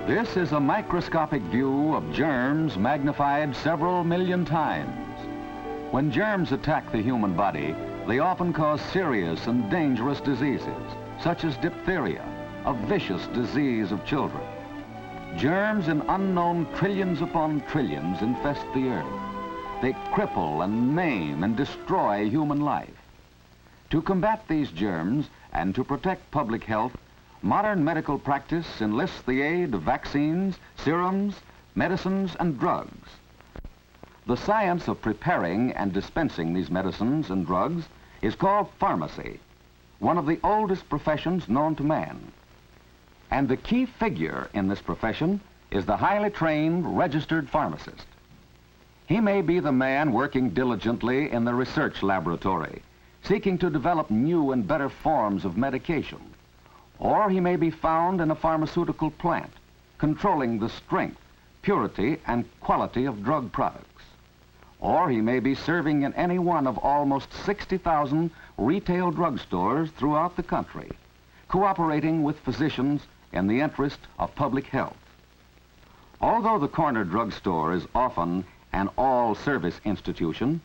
This is a microscopic view of germs magnified several million times. When germs attack the human body, they often cause serious and dangerous diseases, such as diphtheria, a vicious disease of children. Germs in unknown trillions upon trillions infest the earth. They cripple and maim and destroy human life. To combat these germs and to protect public health, modern medical practice enlists the aid of vaccines, serums, medicines, and drugs. The science of preparing and dispensing these medicines and drugs is called pharmacy, one of the oldest professions known to man. And the key figure in this profession is the highly trained, registered pharmacist. He may be the man working diligently in the research laboratory, seeking to develop new and better forms of medication. Or he may be found in a pharmaceutical plant, controlling the strength, purity, and quality of drug products. Or he may be serving in any one of almost 60,000 retail drugstores throughout the country, cooperating with physicians in the interest of public health. Although the corner drugstore is often an all-service institution,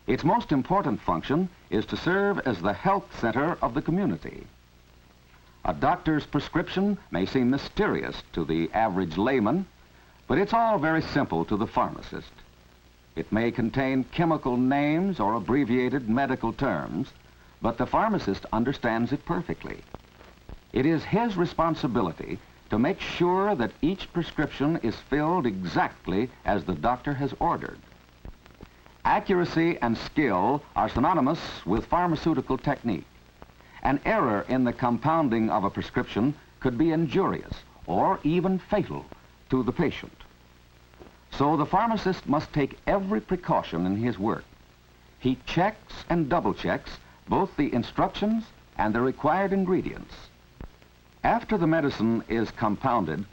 its most important function is to serve as the health center of the community. A doctor's prescription may seem mysterious to the average layman, but it's all very simple to the pharmacist. It may contain chemical names or abbreviated medical terms, but the pharmacist understands it perfectly. It is his responsibility to make sure that each prescription is filled exactly as the doctor has ordered. Accuracy and skill are synonymous with pharmaceutical technique. An error in the compounding of a prescription could be injurious or even fatal to the patient. So the pharmacist must take every precaution in his work. He checks and double checks both the instructions and the required ingredients. After the medicine is compounded,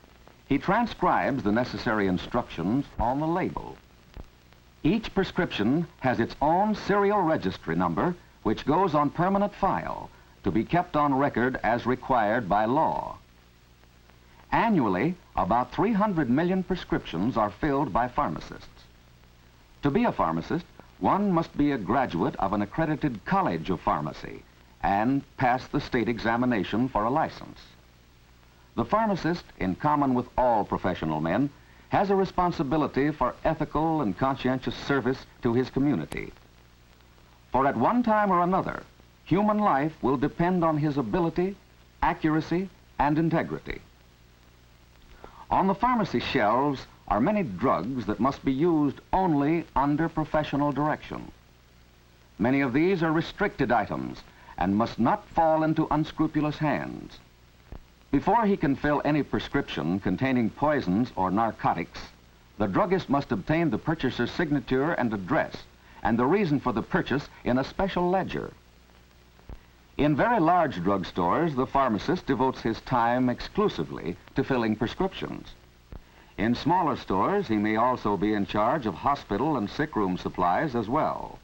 he transcribes the necessary instructions on the label. Each prescription has its own serial registry number, which goes on permanent file to be kept on record as required by law. Annually, about 300 million prescriptions are filled by pharmacists. To be a pharmacist, one must be a graduate of an accredited college of pharmacy and pass the state examination for a license. The pharmacist, in common with all professional men, has a responsibility for ethical and conscientious service to his community. For at one time or another, human life will depend on his ability, accuracy, and integrity. On the pharmacy shelves are many drugs that must be used only under professional direction. Many of these are restricted items and must not fall into unscrupulous hands. Before he can fill any prescription containing poisons or narcotics, the druggist must obtain the purchaser's signature and address and the reason for the purchase in a special ledger. In very large drugstores, the pharmacist devotes his time exclusively to filling prescriptions. In smaller stores, he may also be in charge of hospital and sick room supplies as well.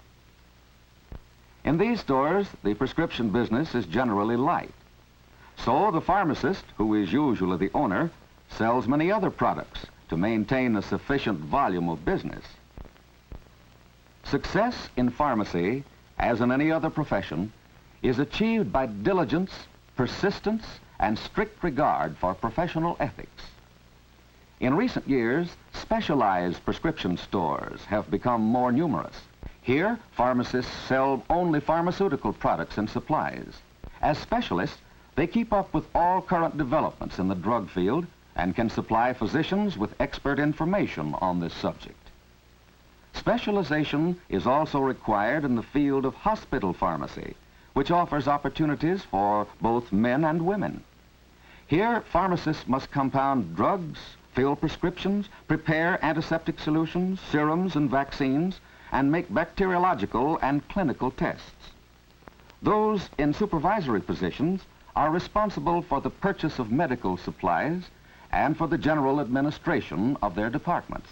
In these stores, the prescription business is generally light. So the pharmacist, who is usually the owner, sells many other products to maintain a sufficient volume of business. Success in pharmacy, as in any other profession, is achieved by diligence, persistence, and strict regard for professional ethics. In recent years, specialized prescription stores have become more numerous. Here, pharmacists sell only pharmaceutical products and supplies. As specialists, they keep up with all current developments in the drug field and can supply physicians with expert information on this subject. Specialization is also required in the field of hospital pharmacy, which offers opportunities for both men and women. Here, pharmacists must compound drugs, fill prescriptions, prepare antiseptic solutions, serums, and vaccines, and make bacteriological and clinical tests. Those in supervisory positions are responsible for the purchase of medical supplies and for the general administration of their departments.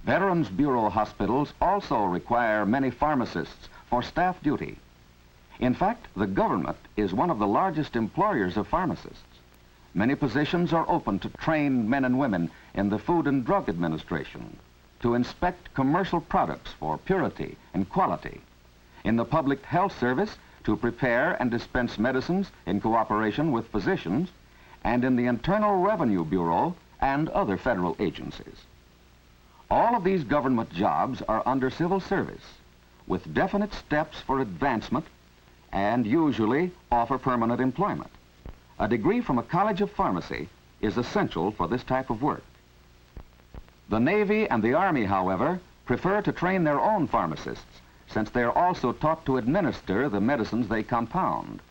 Veterans Bureau hospitals also require many pharmacists for staff duty. In fact, the government is one of the largest employers of pharmacists. Many positions are open to trained men and women in the Food and Drug Administration, to inspect commercial products for purity and quality, in the Public Health Service to prepare and dispense medicines in cooperation with physicians, and in the Internal Revenue Bureau and other federal agencies. All of these government jobs are under civil service, with definite steps for advancement, and usually offer permanent employment. A degree from a college of pharmacy is essential for this type of work. The Navy and the Army, however, prefer to train their own pharmacists, since they are also taught to administer the medicines they compound.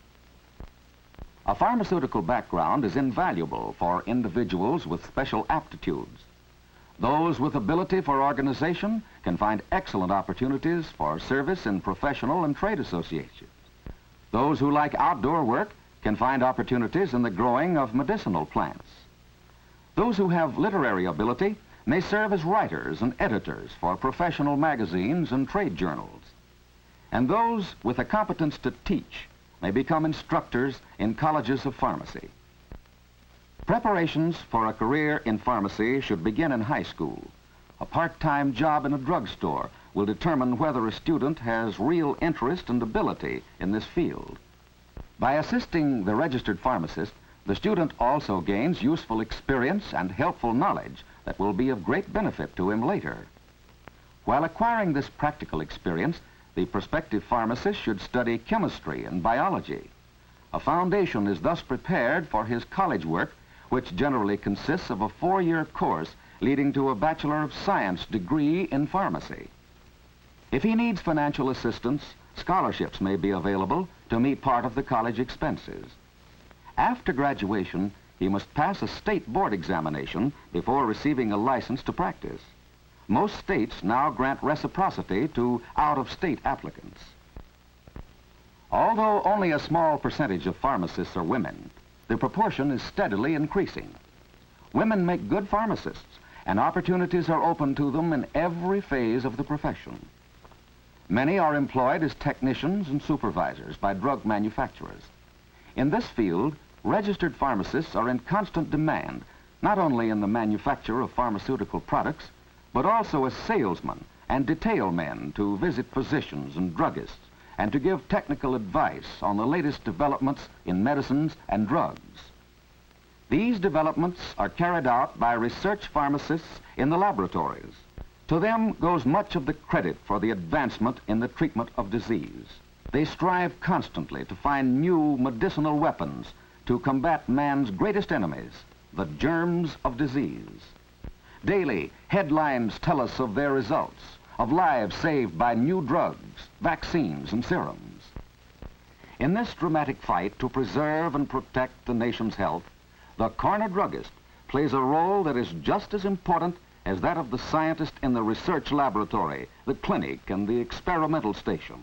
A pharmaceutical background is invaluable for individuals with special aptitudes. Those with ability for organization can find excellent opportunities for service in professional and trade associations. Those who like outdoor work can find opportunities in the growing of medicinal plants. Those who have literary ability may serve as writers and editors for professional magazines and trade journals. And those with a competence to teach may become instructors in colleges of pharmacy. Preparations for a career in pharmacy should begin in high school. A part-time job in a drugstore will determine whether a student has real interest and ability in this field. By assisting the registered pharmacist, the student also gains useful experience and helpful knowledge that will be of great benefit to him later. While acquiring this practical experience, the prospective pharmacist should study chemistry and biology. A foundation is thus prepared for his college work, which generally consists of a 4-year course leading to a Bachelor of Science degree in pharmacy. If he needs financial assistance, scholarships may be available to meet part of the college expenses. After graduation, he must pass a state board examination before receiving a license to practice. Most states now grant reciprocity to out-of-state applicants. Although only a small percentage of pharmacists are women, the proportion is steadily increasing. Women make good pharmacists, and opportunities are open to them in every phase of the profession. Many are employed as technicians and supervisors by drug manufacturers. In this field, registered pharmacists are in constant demand, not only in the manufacture of pharmaceutical products, but also as salesmen and detail men to visit physicians and druggists and to give technical advice on the latest developments in medicines and drugs. These developments are carried out by research pharmacists in the laboratories. To them goes much of the credit for the advancement in the treatment of disease. They strive constantly to find new medicinal weapons to combat man's greatest enemies, the germs of disease. Daily, headlines tell us of their results, of lives saved by new drugs, vaccines, and serums. In this dramatic fight to preserve and protect the nation's health, the corner druggist plays a role that is just as important as that of the scientist in the research laboratory, the clinic, and the experimental station.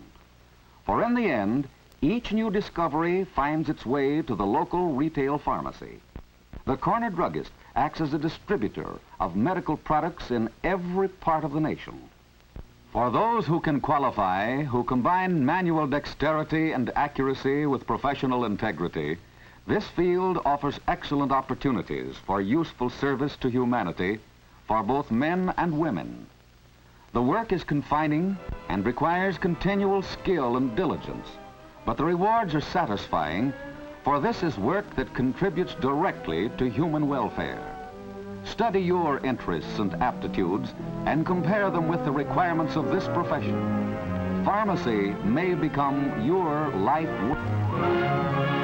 For in the end, each new discovery finds its way to the local retail pharmacy. The corner druggist acts as a distributor of medical products in every part of the nation. For those who can qualify, who combine manual dexterity and accuracy with professional integrity, this field offers excellent opportunities for useful service to humanity for both men and women. The work is confining and requires continual skill and diligence, but the rewards are satisfying, for this is work that contributes directly to human welfare. Study your interests and aptitudes and compare them with the requirements of this profession. Pharmacy may become your life work.